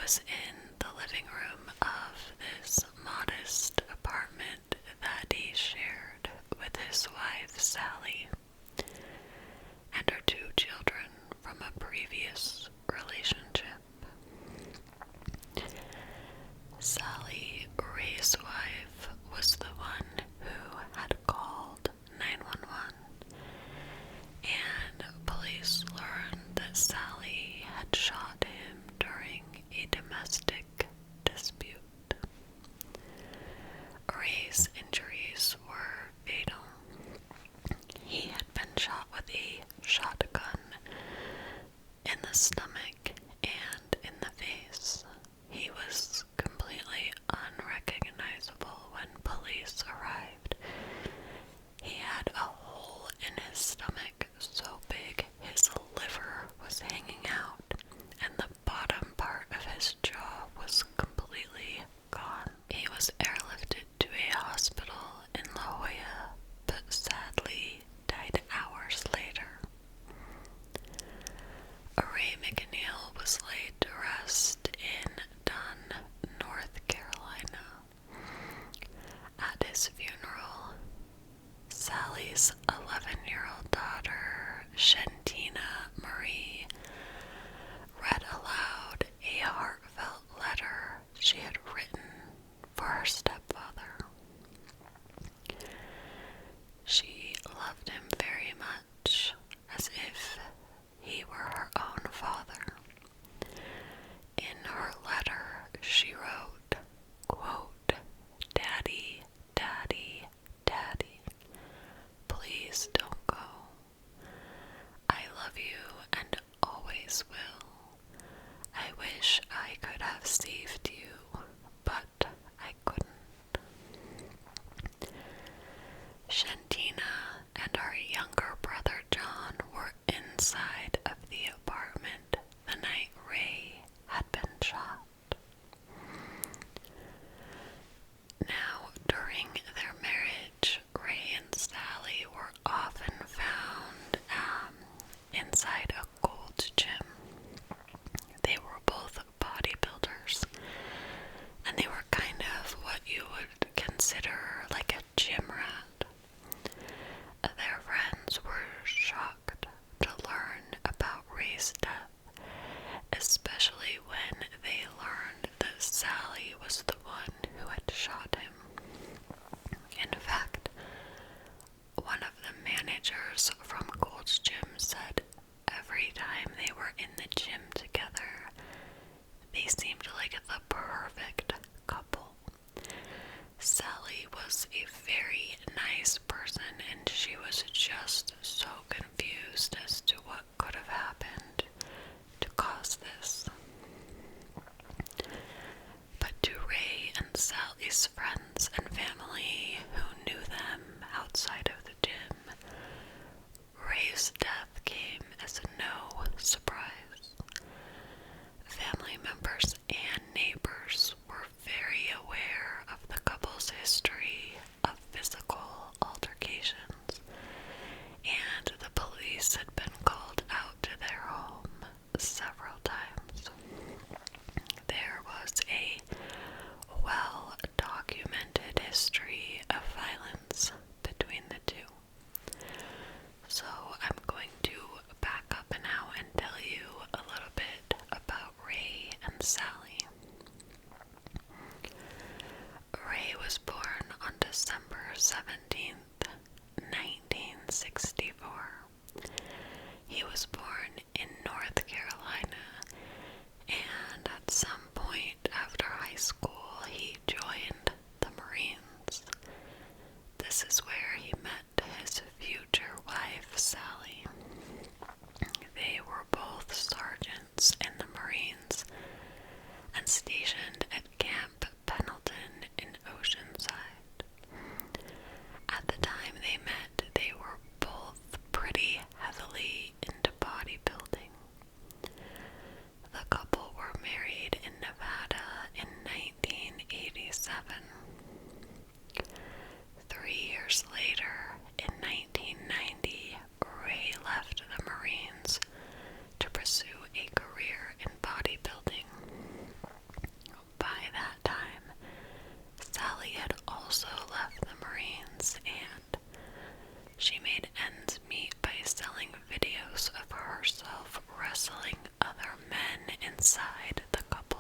was in the living room of this modest apartment that he shared with his wife, Sally, and her 2 children from a previous relationship. Sally, Ray's wife, was the one who had called 911, and police learned that Sally had shot him during a domestic dispute. Ray's injuries were fatal. He had been shot with a shotgun in the stomach and in the face. He was completely unrecognizable when police arrived. He had a hole in his stomach so big his liver was hanging out, and the bottom part of his jaw was completely gone. He was airlifted to a hospital in La Jolla, but sadly died hours later. Ray McNeil was laid to rest in Dunn, North Carolina. At his funeral, Sally's 11-year-old daughter, Shantina Marie, read aloud a heartfelt letter she had written for her stepfather. She loved him very much, as if he were her own father. In her letter, she wrote, quote, "Daddy, Daddy, Daddy, please don't go. I love you and always will. I wish I could have saved you, but I couldn't." Shantina and her younger brother John were inside of the apartment the night Ray had been shot. Now, during their marriage, Ray and Sally were often found inside a Gold's Gym. They were both bodybuilders, and they were kind of what you would consider like a gym rat. Their friends were shocked to learn about Ray's death, especially when they learned that Sally was the one who had shot him. In fact, one of the managers from Gold's Gym said every time they were in the gym together, they seemed like the perfect couple. Sally was a very nice person, and she was just so confused as to what could have happened to cause this. But to Ray and Sally's friends and family who knew them outside of the gym, Ray's death came as no surprise. Family members and neighbors were very aware of the couple's history of physical altercations, and the police had been called out to their home several times. There was a well-documented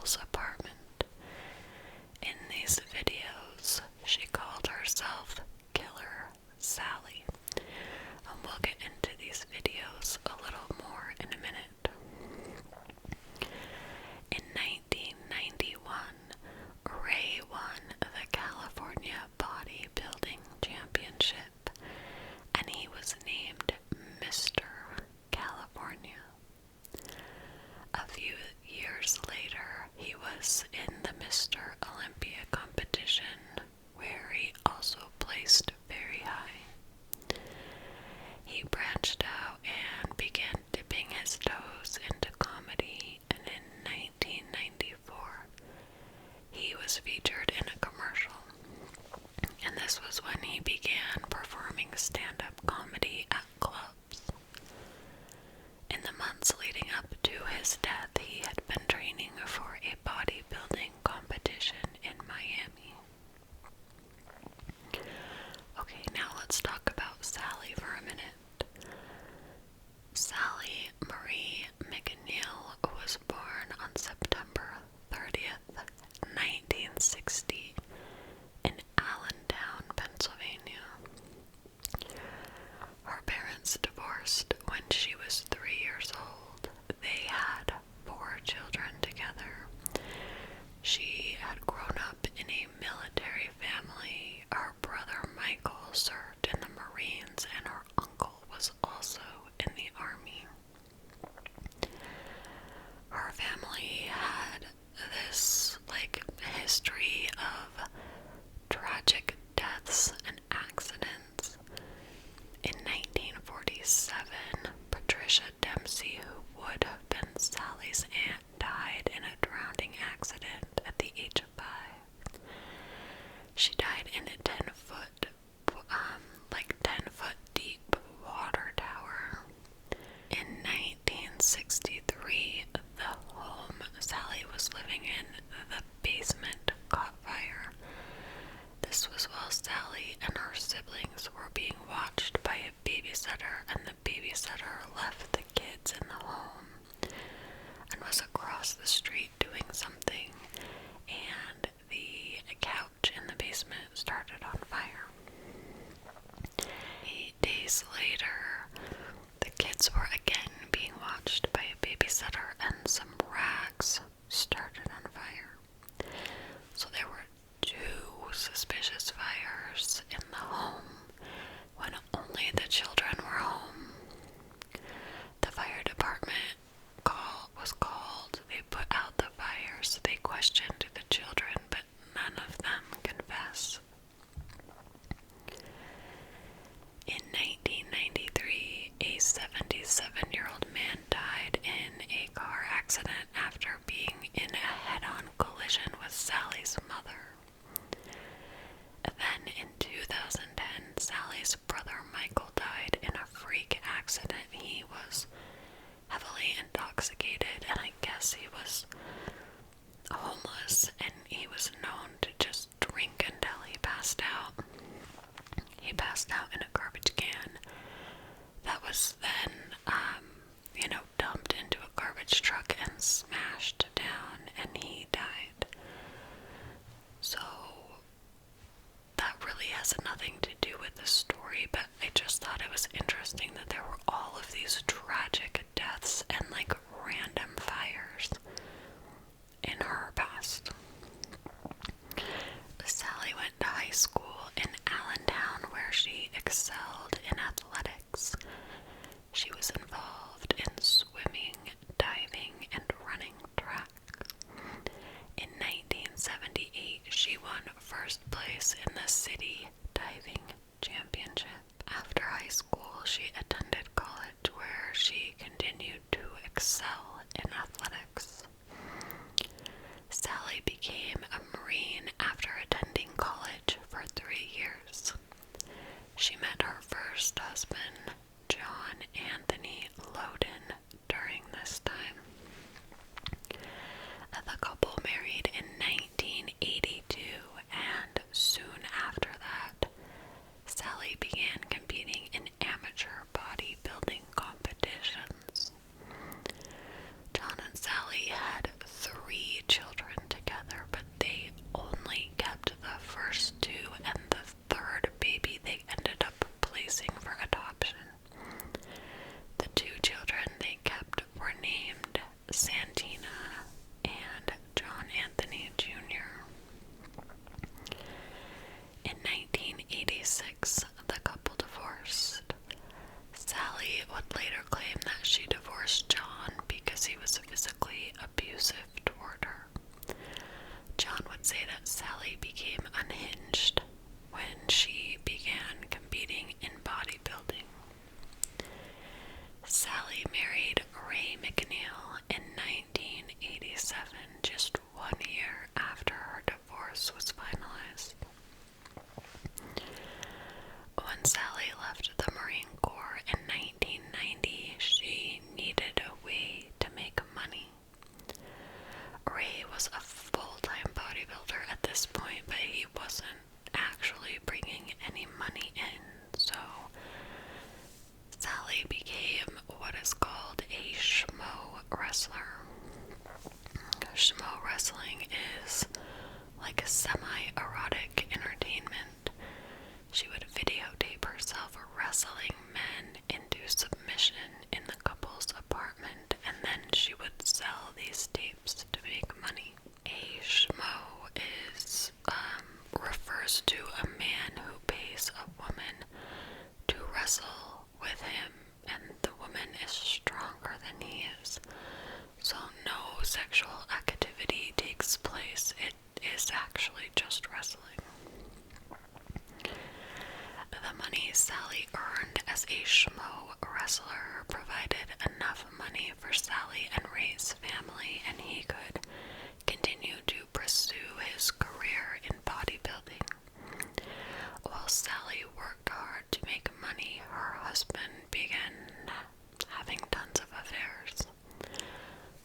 McNeil's apartment. In these videos, she called herself Killer Sally. We'll get into these videos a little more in a minute. In 1991, Ray won the California Bodybuilding Championship, and he was named Mr. California. A few years later, he was in the Mr. Olympia competition, where he also placed very high. He branched out and began dipping his toes into comedy, and in 1994, he was featured in a commercial. And this was when he began performing stand-up comedy at clubs. In the months leading up to his death, he had been training for a bodybuilding competition in Miami. Okay, now let's talk about Sally for a minute. Sally Marie McNeil was born on September 30th, 1960, in Allentown, Pennsylvania. Her parents divorced when she was 3 years old. They had 4 children together. She had grown up in a military family. Her brother Michael served in the Marines, and her uncle was also in the Army. Her family had this, history of tragic deaths and accidents. In 1947, Patricia Dempsey, who would have been Sally's aunt, died in a drowning accident at the age of 5. She died in a 10-foot deep water tower. In 1963, the home Sally was living in, the basement, caught fire. This was while Sally and her siblings were being watched by a babysitter, and the babysitter left the kids in the home and was across the street doing something, and the couch in the basement started on fire. 8 days later, the kids were again being watched by a babysitter, and some rags started on fire. So there were 2 suspicious fires in the home when only the children were home. The fire department was called. They put out the fires. They questioned the children, but none of them confessed. In 1993, a 77-year-old man died in a car accident after being in a head-on collision with Sally's mother. Then in 2010, Sally's brother Michael died in a freak accident. He was heavily intoxicated, and I guess he was homeless, and he was known to just drink until he passed out. He passed out in a garbage can that was then, dumped into a garbage truck and smashed down, and he died. So that really has nothing to do with the story, but I just thought it was interesting that there were all of these tragic deaths and random fires in her past. Sally went to high school in Allentown, where she excelled in athletics. She was involved in swimming, diving, and running track. In 1978, she won first place in the city diving championship. After high school, she attended college, where she continued to excel in athletics. Sally became a Marine after attending college for 3 years. She met her first husband, John Anthony Loden, during this time. The couple married in 1982, and soon after that, say that Sally became unhinged when she began competing in bodybuilding. Sally married Ray McNeil in 1987, just 1 year after her divorce was finalized. When Sally left the Marine Corps in 1990, she needed a way to make money. Ray was a full-time bodybuilder at this point, but he wasn't actually bringing any money in, so Sally became what is called a schmo wrestler. Schmo wrestling is like a semi-erotic entertainment. She would videotape herself wrestling men into submission in the couple's apartment, and then she would sell these tapes to make money. A schmo is refers to a man who pays a woman to wrestle with him, and the woman is stronger than he is. So no sexual activity takes place. It is actually just wrestling. The money Sally earned as a schmo wrestler provided enough money for Sally and Ray's family, and he could continue to pursue his career in bodybuilding. While Sally worked hard to make money, her husband began having tons of affairs,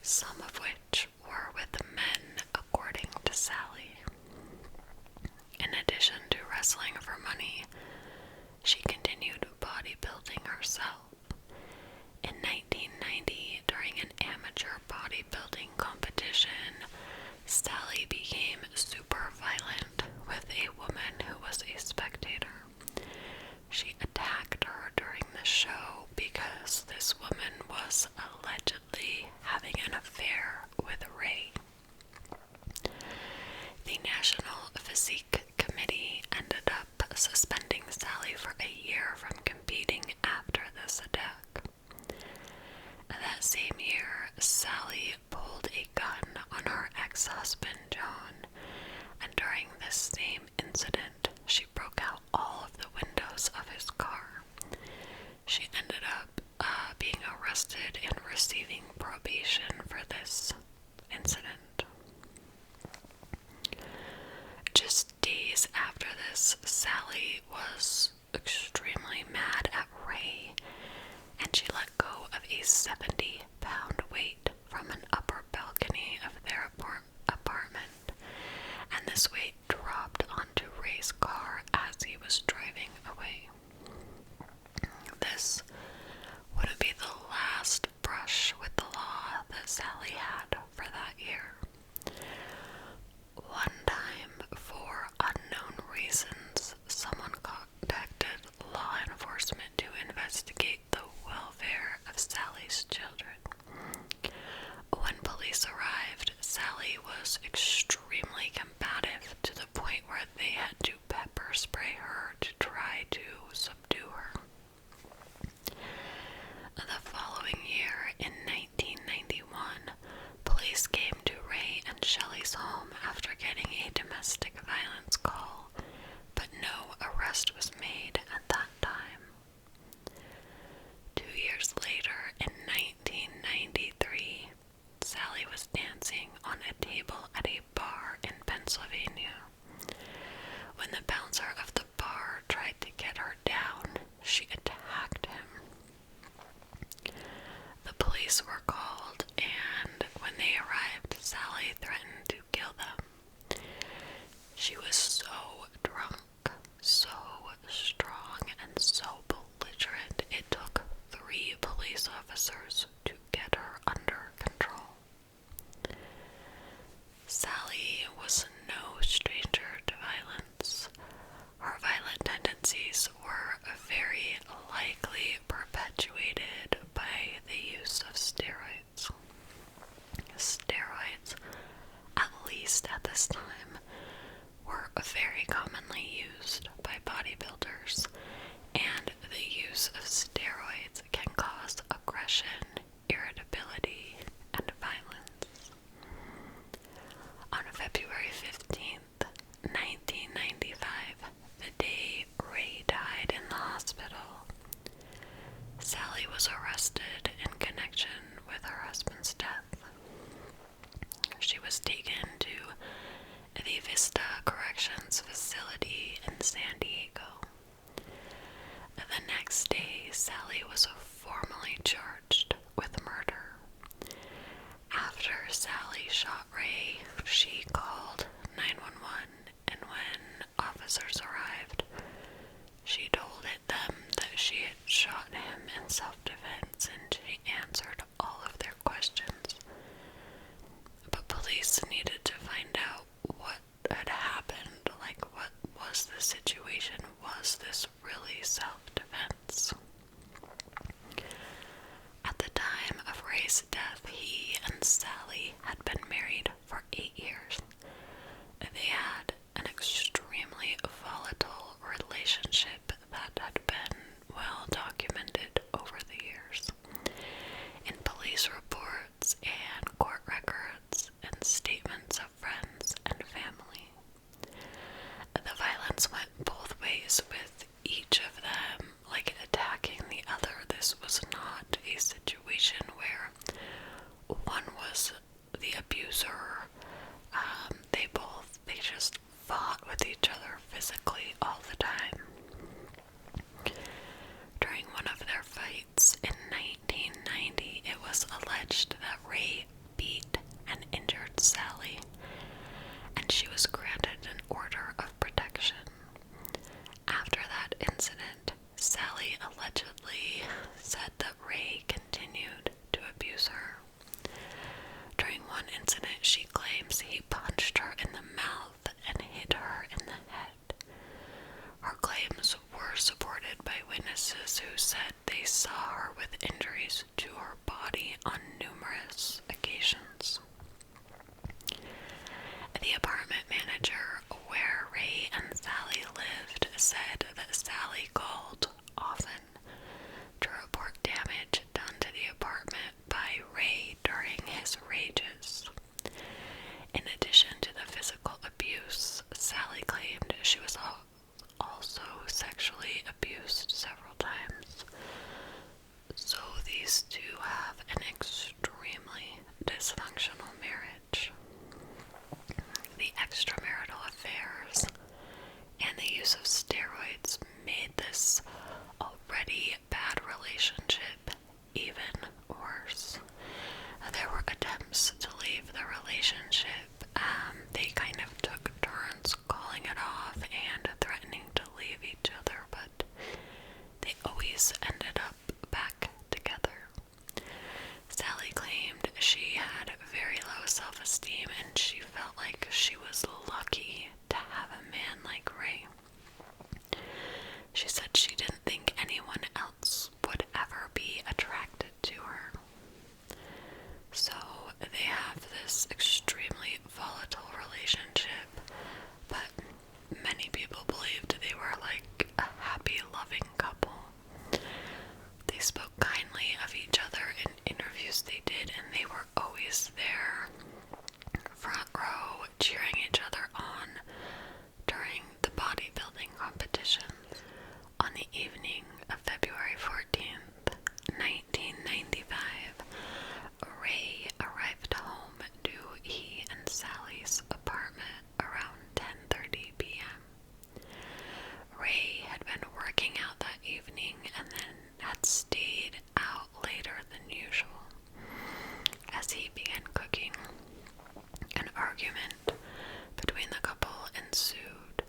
some of which were with men, according to Sally. In addition to wrestling for money, she continued bodybuilding herself. In 1990, during an amateur bodybuilding competition, Sally became super violent with a woman who was a spectator. She attacked her during the show because this woman was allegedly having an affair with Ray. The National Physique Committee ended up suspending Sally for a year from competing after this attack. That same year, Sally pulled a gun on her ex-husband, John, and during this same incident, she broke out all of the windows of his car. She ended up being arrested and receiving probation for this incident. Just days after this, Sally was extremely mad at Ray, and she let go of a 70-pound weight from an upper balcony of their apartment, and this weight dropped onto Ray's car as he was driving away. This wouldn't be the last brush with the law that Sally had for that year. One time, for unknown reasons, someone contacted law enforcement to investigate the welfare of Sally's children. When police arrived, Sally was extremely combative to the point where they had to pepper spray her to try to subdue her. The following year, in 1991, police came to Ray and Shelley's home after getting a domestic violence call, but no arrest was made at that time. 2 years later, in 1993, Sally was dancing on a table at a bar in Pennsylvania. When the bouncer of the bar tried to get her down, she attacked him. The police were called, and when they arrived, Sally threatened to kill them. She was so drunk, so strong, and so belligerent, it took 3 police officers to get her under control. Sally was no stranger to violence. Her violent tendencies were very likely perpetuated by the use of steroids. Steroids, at least at this time, were very commonly used by bodybuilders, and the use of steroids can cause aggression, irritability, and violence. On February 15, self-defense and she answered all of their questions. But police needed to find out what had happened, like what was the situation, was this really self-defense? At the time of Ray's death, he and Sally had been married for 8 years. They had an extremely volatile relationship that had been well documented over the years in police reports and court records and statements of friends and family. The violence went both ways with each of them, like attacking the other. This was not a situation where one was the abuser. They just fought with each other physically all the time. During one of their fights in 1990, it was alleged that Ray beat and injured Sally, and she was granted an order of protection. After that incident, Sally allegedly said that Ray continued to abuse her. During one incident, she claims he punched her in the mouth and hit her in the head. Her claims were supported by witnesses who said they saw her with injuries to her body on numerous occasions. The apartment manager where Ray and Sally lived said that Sally called often to report damage done to the apartment by Ray during his rages. In addition to the physical abuse, Sally claimed she was also sexually abused several times. So these two have an extremely dysfunctional marriage. The extramarital affairs and the use of steroids made this already bad relationship even worse. There were attempts to leave the relationship. They kind of took turns calling it off and threatening to leave each other, but they always ended up back together. Sally claimed she had very low self-esteem and she felt like she was lucky to have a man like Ray. She said she didn't think anyone else would ever be attracted to her. So they have this extremely volatile relationship, but many people believed they were like a happy, loving couple. They spoke kindly of each other in interviews they did, and they were always there, front row, cheering each other on during the bodybuilding competitions. On the evening of February 14th, 1995, Ray arrived home to he and Sally's apartment around 10:30 p.m. Ray had been working out that evening and then had stayed out later than usual. As he began cooking, an argument between the couple ensued.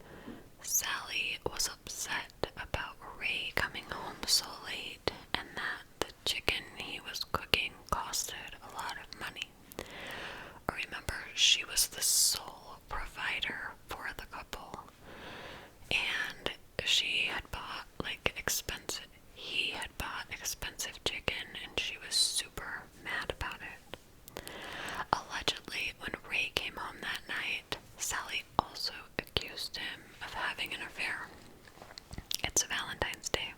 Sally was upset about Ray coming home so late and that the chicken he was cooking costed a lot of money. Remember, she was the sole provider for the couple, and he had bought expensive chicken, and she was super mad about it. Allegedly, when Ray came home that night, Sally also accused him of having an affair. It's Valentine's Day.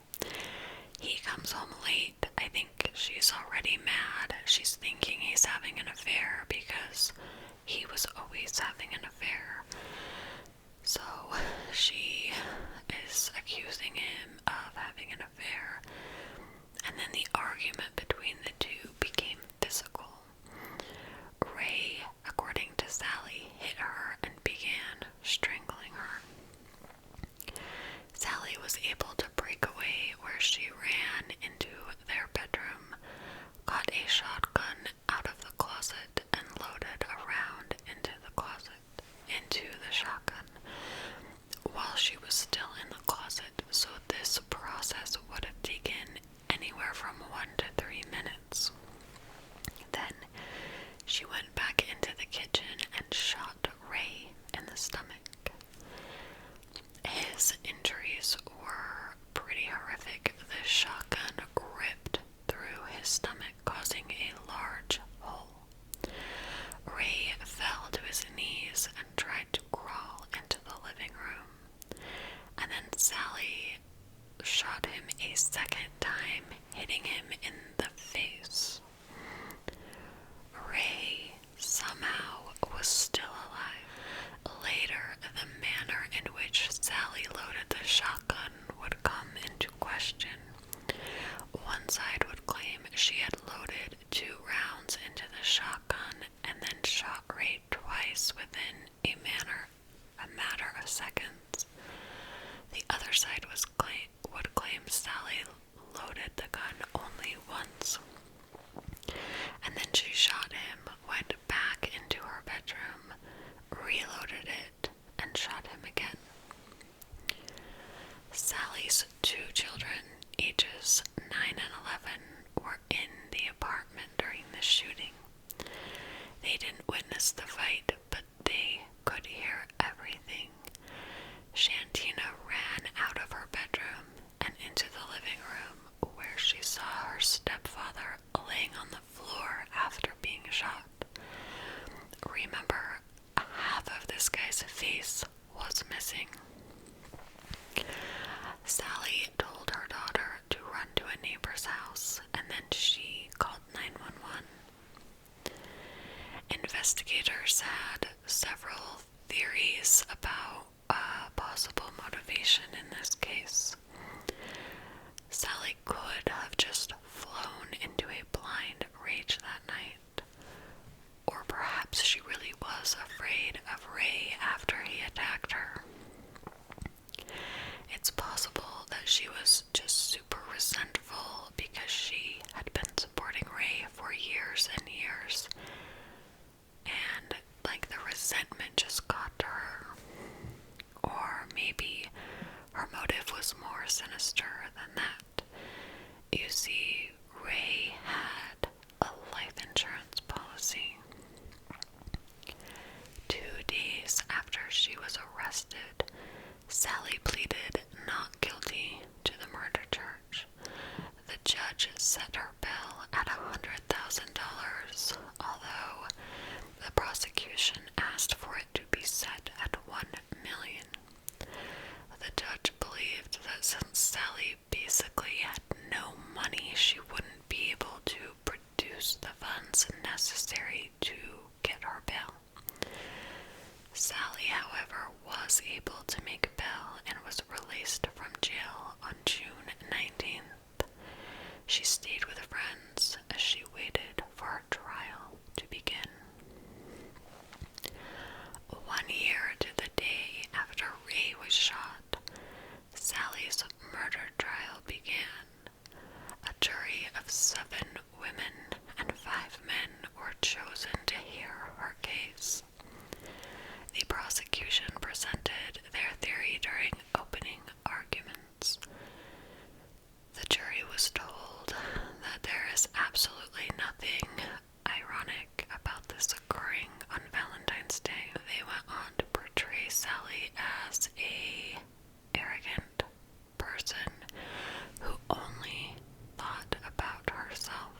He comes home late. I think she's already mad. She's thinking he's having an affair because he was always having an affair. So she is accusing within a matter of seconds. The other side would claim Sally loaded the gun only once, and then she shot him, went back into her bedroom, reloaded it, and shot him again. Sally's two children, ages 9 and 11, were in the apartment during the shooting. They didn't witness the fight, but they could hear everything. Shantina ran out of her bedroom and into the living room, where she saw her stepfather laying on the floor after being shot. Remember, half of this guy's face was missing. Sally told her daughter to run to a neighbor's house, and then she called 911. Investigators had several theories about possible motivation in this case. Sally could have just flown into a blind rage that night, or perhaps she really was afraid of Ray after he attacked her. It's possible that she was just super resentful because she had been supporting Ray for years and years, and the resentment just got to her. Or maybe her motive was more sinister than that. You see, Ray had a life insurance policy. 2 days after she was arrested, Sally pleaded not guilty to the murder charge. The judge set her bail at $100,000, although the prosecution asked for it to be set at $1 million. The judge believed that since Sally basically had no money, she wouldn't be able to produce the funds necessary to get her bail. Sally, however, was able to make bail and was released from jail on June 19th. She stayed with friends as she waited for her trial to begin. 1 year to the day after Ray was shot, Sally's murder trial began. A jury of 7 women and 5 men were chosen to hear her case. The prosecution presented their theory during opening arguments. The jury was told that there is absolutely nothing ironic about this occurring on Valentine's Day. They went on to portray Sally as a arrogant person who only thought about herself.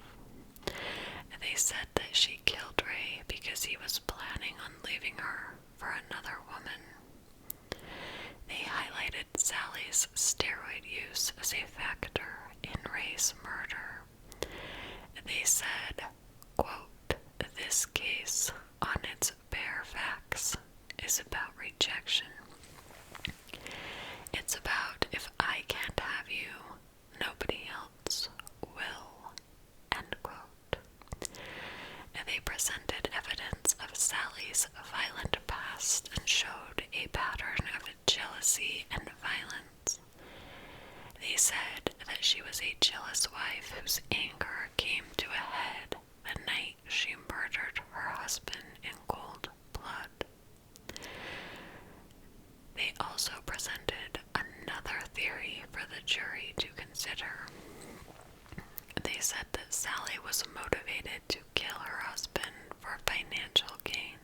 They said that she killed Ray because he was planning on leaving her for another woman. They highlighted Sally's steroid use as a factor in Ray's murder. They said, quote, "This case, on its bare facts, is about rejection. It's about if I can't have you, nobody else will," end quote. They presented evidence of Sally's violent past and showed a pattern of jealousy and violence. They said that she was a jealous wife whose anger came to a head the night she murdered her husband in cold blood. They also presented another theory for the jury to consider. They said that Sally was motivated to kill her husband for financial gain.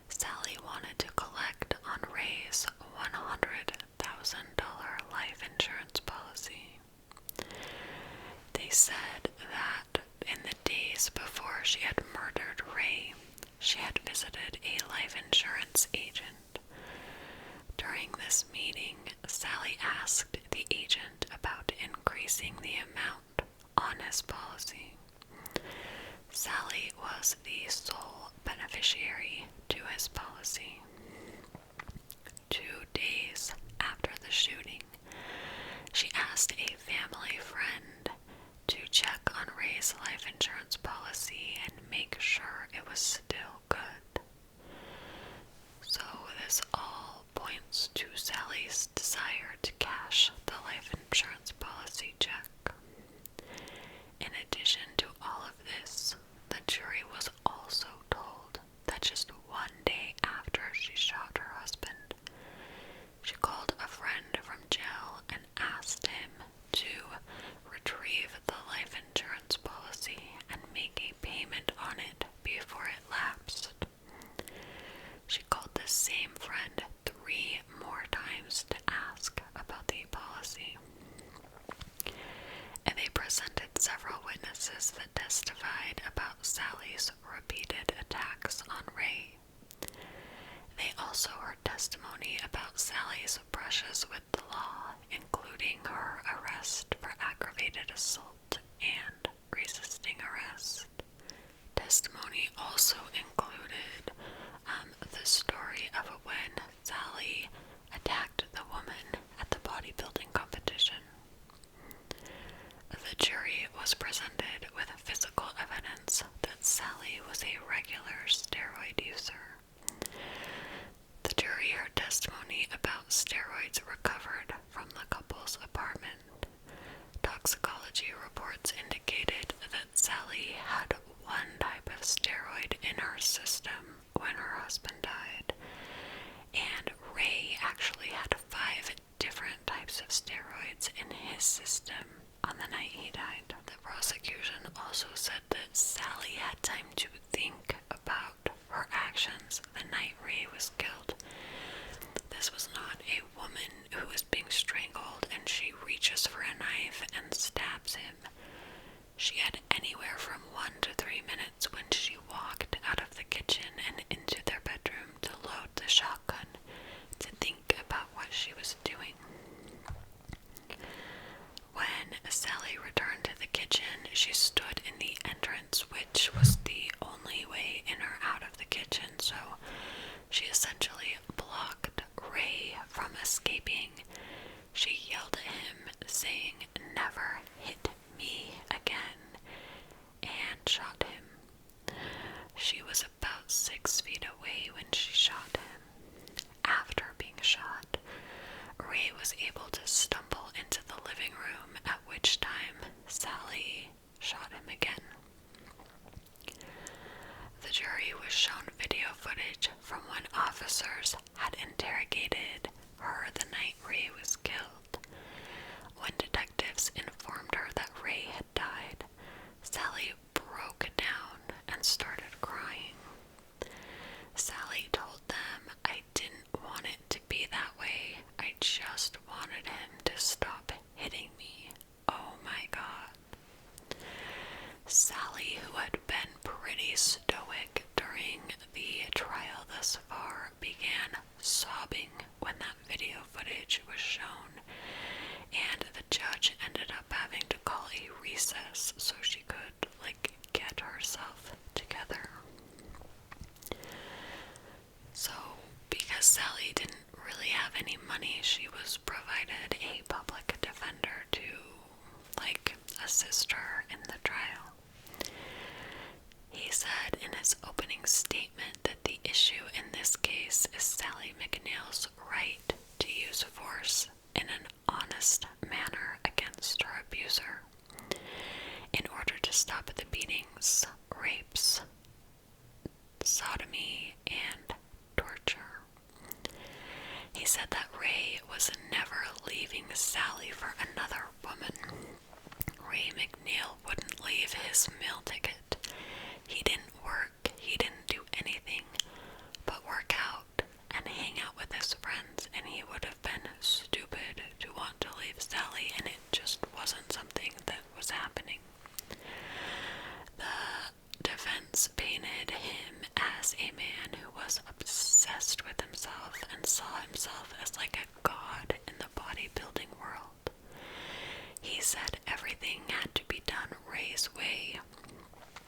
Sally wanted to collect on Ray's $100,000 life insurance policy. They said that in the days before she had murdered Ray, she had visited a life insurance agent. During this meeting, Sally asked the agent about increasing the amount on his policy. Sally was the sole She called the same friend 3 more times to ask about the policy. And they presented several witnesses that testified about Sally's repeated attacks on Ray. They also heard testimony about Sally's brushes with the law, including her arrest for aggravated assault and resisting arrest. Testimony also included the story of when Sally attacked the woman at the bodybuilding competition. The jury was presented with physical evidence that Sally was a regular steroid user. The jury heard testimony about steroids recovered from the couple's apartment. Toxicology reports indicated that Sally had one type of steroid in her system when her husband died, and Ray actually had 5 different types of steroids in his system on the night he died. The prosecution also said that Sally had time to think about her actions the night Ray was killed. This was not a woman who was being strangled and she reaches for a knife and stabs him. She had anywhere from 1 to 3 minutes when she walked out of the kitchen and into their bedroom to load the shotgun to think about what she was doing. When Sally returned to the kitchen, she stood in the entrance, which was the only way in or out of the kitchen, so she essentially blocked Ray from escaping. She yelled at him, saying, "Never hit me again," and shot him. She was about 6 feet away when she shot him. After being shot, Ray was able to stumble into the living room, at which time Sally shot him again. The jury was shown video footage from when officers had interrogated her the night Ray was killed. When detectives informed her that Ray had died, Sally broke down and started crying. Sally told them, "I didn't want it to be that way. I just wanted him to stop hitting me. Oh my God." Sally, who had been pretty stoic during the trial thus far, began sobbing when that video footage was shown, and the judge ended up having to call a recess so she could, get herself together. So, because Sally didn't really have any money, she was provided a public defender to, assist her in the trial. He said in his opening statement that the issue in this case is Sally McNeil's right to use force in an honest manner against her abuser in order to stop the beatings, rapes, sodomy, and torture. He said that Ray was never leaving Sally for another woman. Ray McNeil wouldn't leave his meal ticket. He didn't work, he didn't do anything but work out and hang out with his friends, and he would have been stupid to want to leave Sally, and it just wasn't something that was happening. The defense painted him as a man who was obsessed with himself and saw himself as like a god in the bodybuilding world. He said everything had to be done Ray's way,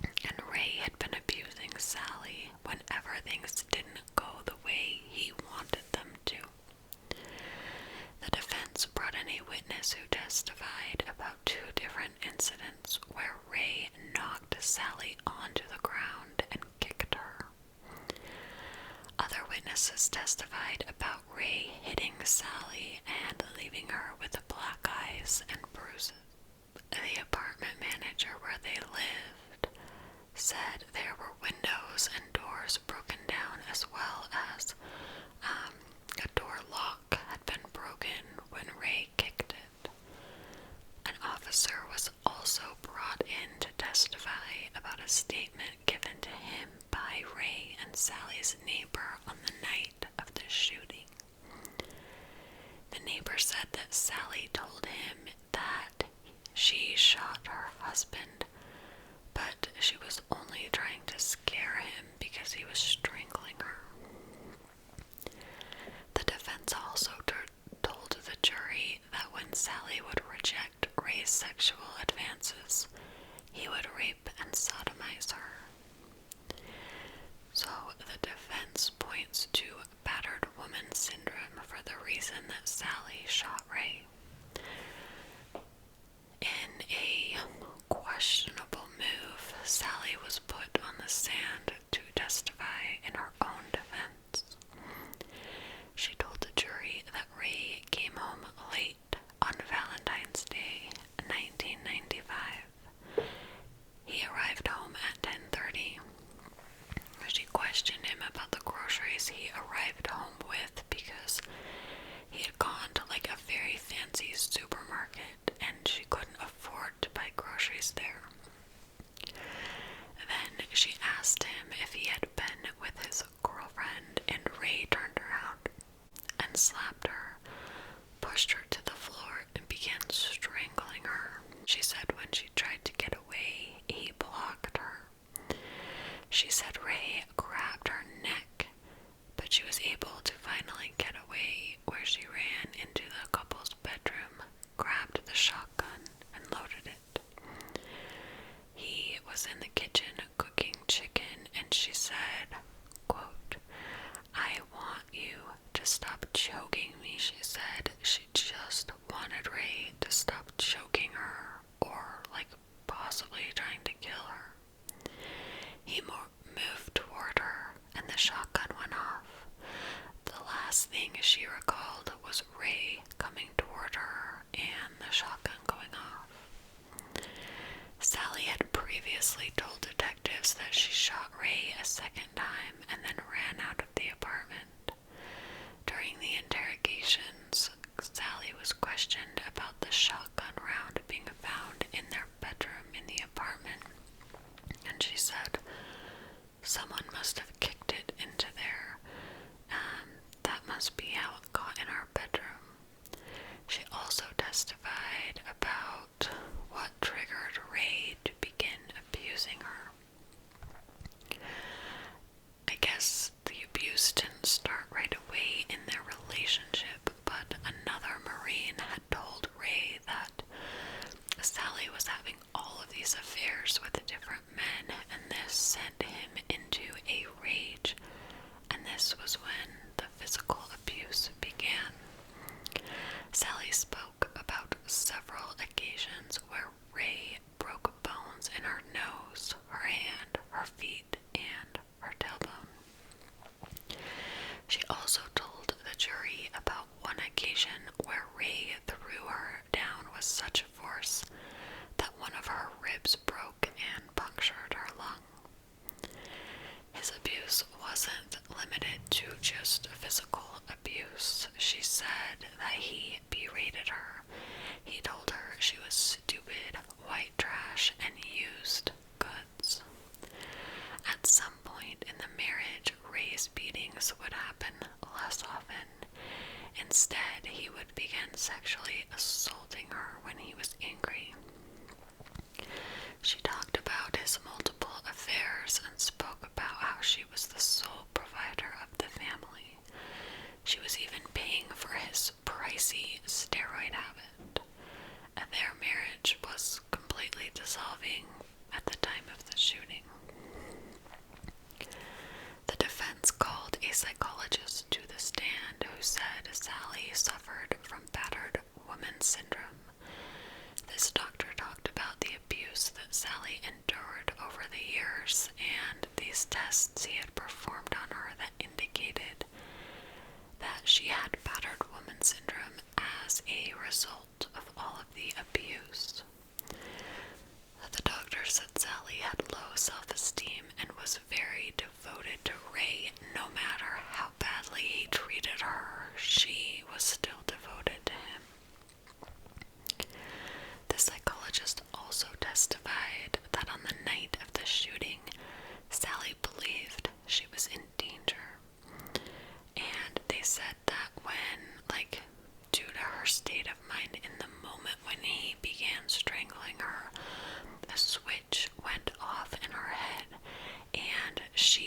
and Ray had been abusing Sally whenever things didn't go the way he wanted them to. The defense brought in a witness who testified about 2 different incidents where Ray knocked Sally onto the ground and kicked her. Other witnesses testified about Ray hitting Sally and leaving her with black eyes and bruises. The apartment manager where they lived said there were windows and doors broken down, as well as a door lock had been broken when Ray kicked it. An officer was also brought in to testify about a statement given to him by Ray and Sally's neighbor on the arrived home with because he had gone to like a very fancy supermarket and she couldn't afford to buy groceries there. Then she asked him if he had been with his girlfriend, and Ray turned around and slapped her, pushed her to the floor, and began strangling her. She said when she tried to get away, he blocked her. She said Ray grabbed her neck, but she was able to finally get away, where she ran into the couple's bedroom, grabbed the shotgun, and loaded it. He was in the kitchen cooking chicken, and she said, quote, "I want you to stop choking me," she said. She just wanted Ray to stop choking her, or like possibly trying to kill her. He moved toward her, and the shotgun went off. The last thing she recalled was Ray coming toward her and the shotgun going off. Sally had previously told detectives that she shot Ray a second time and then ran out of the apartment. During the interrogations, Sally was questioned about the shotgun round being found in their bedroom in the apartment, and she said, "Someone must have kicked it into there. That must be how it got in our bedroom." She also testified about what triggered Ray to begin abusing her. I guess the abuse didn't start right away in their relationship, but another Marine had told Ray that Sally was having all of these affairs with different men, and this sent him into a rage, and this was when the physical abuse began. Sally spoke about several occasions where Ray broke bones in her nose, her hand, her feet, and her tailbone. She also told the jury about one occasion where Ray threw her down with such force that one of her ribs broke and punctured her lung. His abuse wasn't limited to just physical abuse. She said that he berated her. He told her she was stupid, white trash, and used goods. At some point in the marriage, Ray's beatings would happen less often. Instead, he would begin sexually assaulting her when he was angry. She talked about his multiple affairs and spoke about how she was the sole provider of the family. She was even paying for his pricey steroid habit. Their marriage was completely dissolving at the time of the shooting. The defense called a psychologist to the stand who said Sally suffered from battered woman syndrome. This doctor talked about the abuse that Sally endured over the years and these tests he had performed on her that indicated that she had battered woman syndrome as a result of all of the abuse. The doctor said Sally had low self-esteem and was very devoted to Ray. No matter how badly he treated her, she was still devoted to him. The psychologist also testified that on the night of the shooting, Sally believed she was in danger. And they said that due to her state of mind in the moment when he began strangling her, the switch went off in her head, and she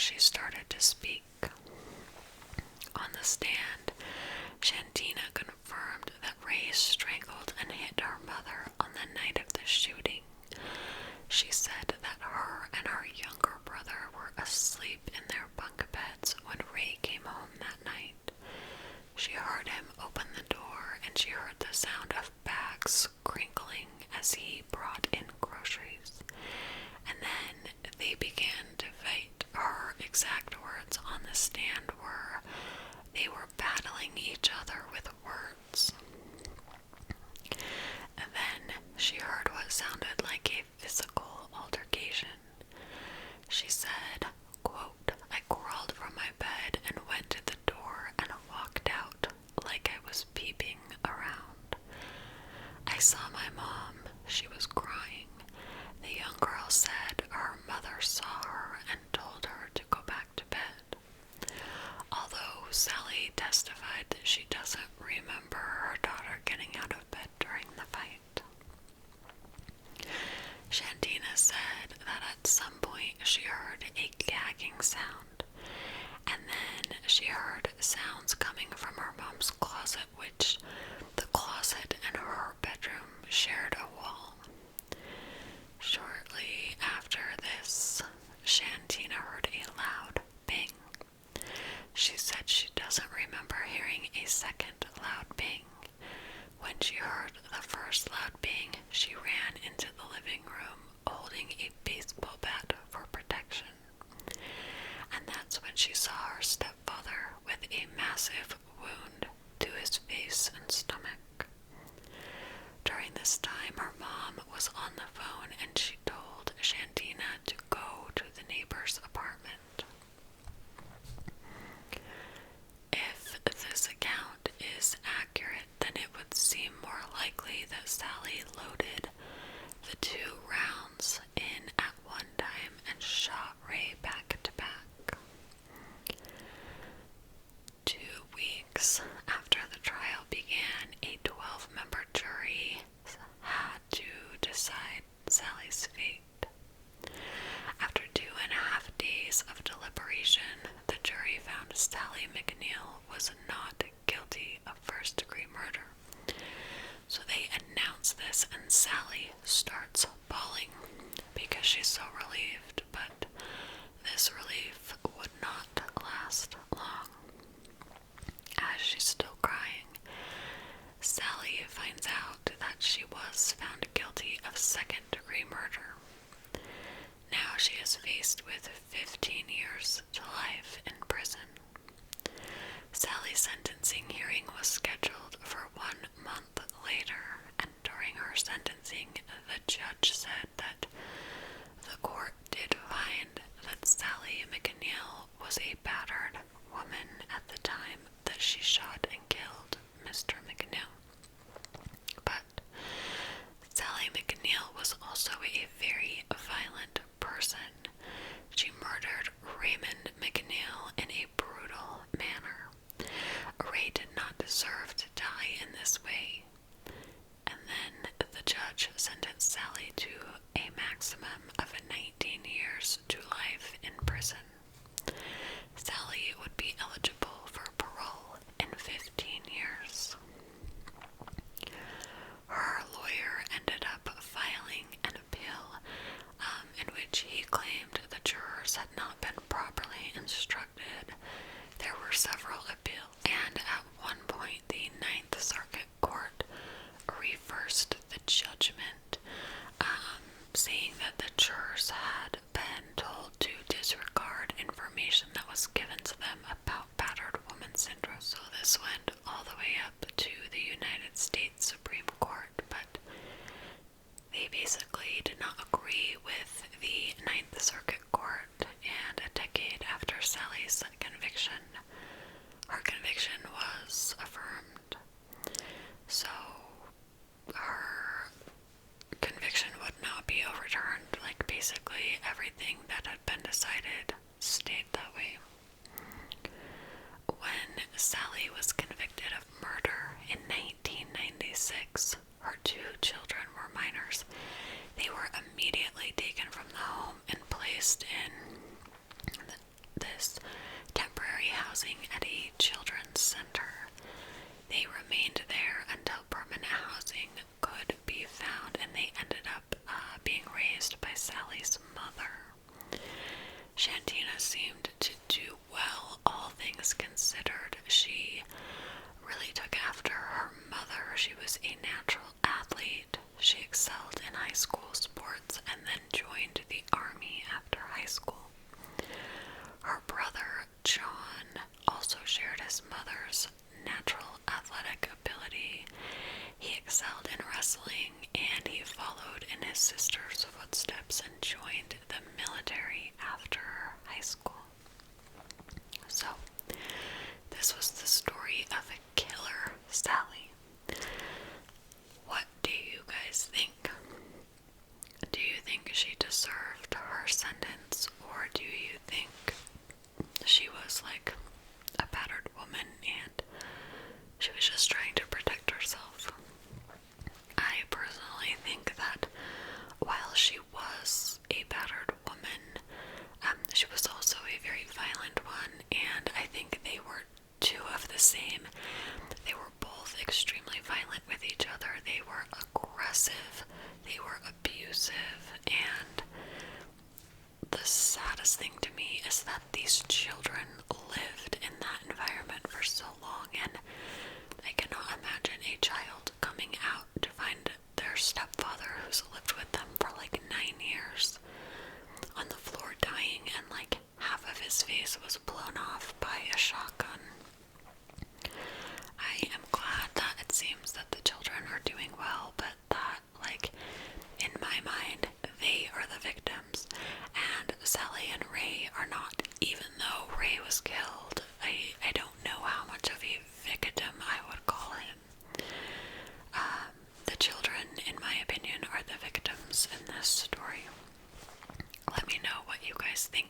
she started to speak. On the stand, Shantina confirmed that Ray strangled and hit her mother on the night of the shooting. She said that her and her younger brother were asleep in their bunk beds when Ray came home that night. She heard him open the door, and she heard the sound of bags crinkling as he brought in groceries. And then they began to fight. Her exact words on the stand were, they were battling each other with words. And then she heard what sounded like a physical altercation. She said, quote, I crawled from my bed and went to the door and walked out like I was peeping around. I saw my mom. She was crying. The young girl said her mother saw her and told her to go back to bed. Although Sally testified that she doesn't remember her daughter getting out of bed during the fight. Shantina said that at some point she heard a gagging sound, and then she heard sounds coming from her mom's closet, which the closet and her bedroom shared a wall. Shortly after this, Shantina heard a loud bang. She said she doesn't remember hearing a second loud bang. When she heard the first loud bang, she ran into the living room holding a baseball bat for protection. And that's when she saw her stepfather with a massive wound to his face and stomach. During this time, her mom was on the phone and she told Shantina to go to the neighbor's apartment. If this account is accurate, then it would seem more likely that Sally loaded the 2 rounds in at one time and shot Ray back to back. 2 weeks after the trial began, a 12-member jury had to decide Sally's fate. After 2.5 days of deliberation, the jury found Sally McNeil was not guilty of first-degree murder. So they announce this, and Sally starts bawling because she's so relieved, but this relief would not last long. As she's still crying, Sally finds out that she was found guilty of second-degree murder. Now she is faced with 15 years to life in prison. Sally's sentencing hearing was scheduled for 1 month later, and during her sentencing, the judge said that the court did find that Sally McNeil was a battered woman at the time that she shot and killed Mr. McNeil. But Sally McNeil was also a very violent person. She murdered Raymond McNeil in a brutal manner. Ray did not deserve to die in this way. And then the judge sentenced Sally to a maximum of 19 years to life in prison. Sally would be eligible for parole in 15 years. Her lawyer ended up filing an appeal in which he claimed the jurors had not been properly instructed. There were several appeals, and at one point the Ninth Circuit Court reversed the judgment, saying that the jurors had been told to disregard information that was given to them about battered woman syndrome. So this went all the way up to the United States Supreme Court, but they basically did not agree with the Ninth Circuit Court, and a decade after Sally's conviction, her conviction was affirmed. So her conviction would not be overturned. Like, basically everything that had been decided stayed that way. When Sally was convicted of murder in 1996, her 2 children were minors. They were immediately taken from the home and placed in the saddest thing to me is that these children lived in that environment for so long, and I cannot imagine a child coming out to find their stepfather who's lived with them for like 9 years on the floor dying, and like half of his face was blown off by a shotgun. I am glad that it seems that the children are doing well, but that, like, in my mind, they are the victims, and Sally and Ray are not. Even though Ray was killed, I don't know how much of a victim I would call him. The children, in my opinion, are the victims in this story. Let me know what you guys think